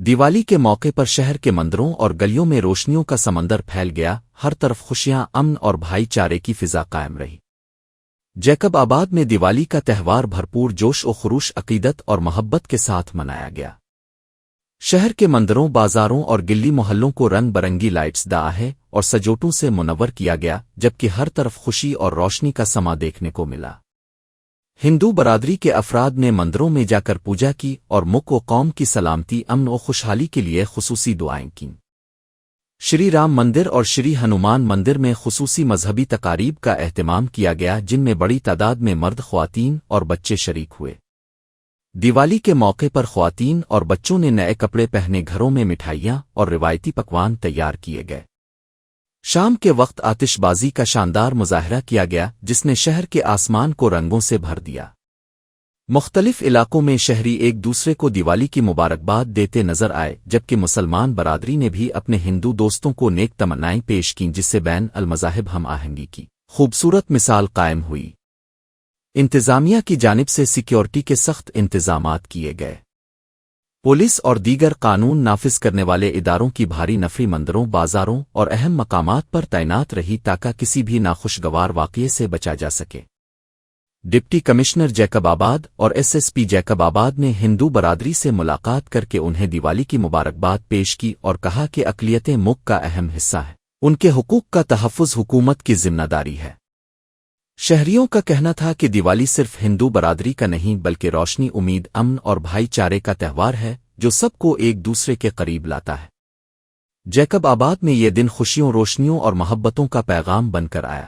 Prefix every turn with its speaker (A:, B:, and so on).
A: دیوالی کے موقع پر شہر کے مندروں اور گلیوں میں روشنیوں کا سمندر پھیل گیا، ہر طرف خوشیاں، امن اور بھائی چارے کی فضا قائم رہی۔ جیکب آباد میں دیوالی کا تہوار بھرپور جوش و خروش، عقیدت اور محبت کے ساتھ منایا گیا۔ شہر کے مندروں، بازاروں اور گلی محلوں کو رنگ برنگی لائٹس، داہے اور سجوٹوں سے منور کیا گیا، جبکہ ہر طرف خوشی اور روشنی کا سما دیکھنے کو ملا۔ ہندو برادری کے افراد نے مندروں میں جا کر پوجا کی اور ملک و قوم کی سلامتی، امن و خوشحالی کے لیے خصوصی دعائیں کیں۔ شری رام مندر اور شری ہنومان مندر میں خصوصی مذہبی تقاریب کا اہتمام کیا گیا، جن میں بڑی تعداد میں مرد، خواتین اور بچے شریک ہوئے۔ دیوالی کے موقع پر خواتین اور بچوں نے نئے کپڑے پہنے، گھروں میں مٹھائیاں اور روایتی پکوان تیار کیے گئے۔ شام کے وقت آتش بازی کا شاندار مظاہرہ کیا گیا، جس نے شہر کے آسمان کو رنگوں سے بھر دیا۔ مختلف علاقوں میں شہری ایک دوسرے کو دیوالی کی مبارکباد دیتے نظر آئے، جبکہ مسلمان برادری نے بھی اپنے ہندو دوستوں کو نیک تمنائیں پیش کیں، جس سے بین المذاہب ہم آہنگی کی خوبصورت مثال قائم ہوئی۔ انتظامیہ کی جانب سے سیکیورٹی کے سخت انتظامات کیے گئے۔ پولیس اور دیگر قانون نافذ کرنے والے اداروں کی بھاری نفری مندروں، بازاروں اور اہم مقامات پر تعینات رہی، تاکہ کسی بھی ناخوشگوار واقعے سے بچا جا سکے۔ ڈپٹی کمشنر جیکب آباد اور ایس ایس پی جیکب آباد نے ہندو برادری سے ملاقات کر کے انہیں دیوالی کی مبارکباد پیش کی اور کہا کہ اقلیتیں ملک کا اہم حصہ ہیں، ان کے حقوق کا تحفظ حکومت کی ذمہ داری ہے۔ شہریوں کا کہنا تھا کہ دیوالی صرف ہندو برادری کا نہیں، بلکہ روشنی، امید، امن اور بھائی چارے کا تہوار ہے، جو سب کو ایک دوسرے کے قریب لاتا ہے۔ جیکب آباد میں یہ دن خوشیوں، روشنیوں اور محبتوں کا پیغام بن کر آیا۔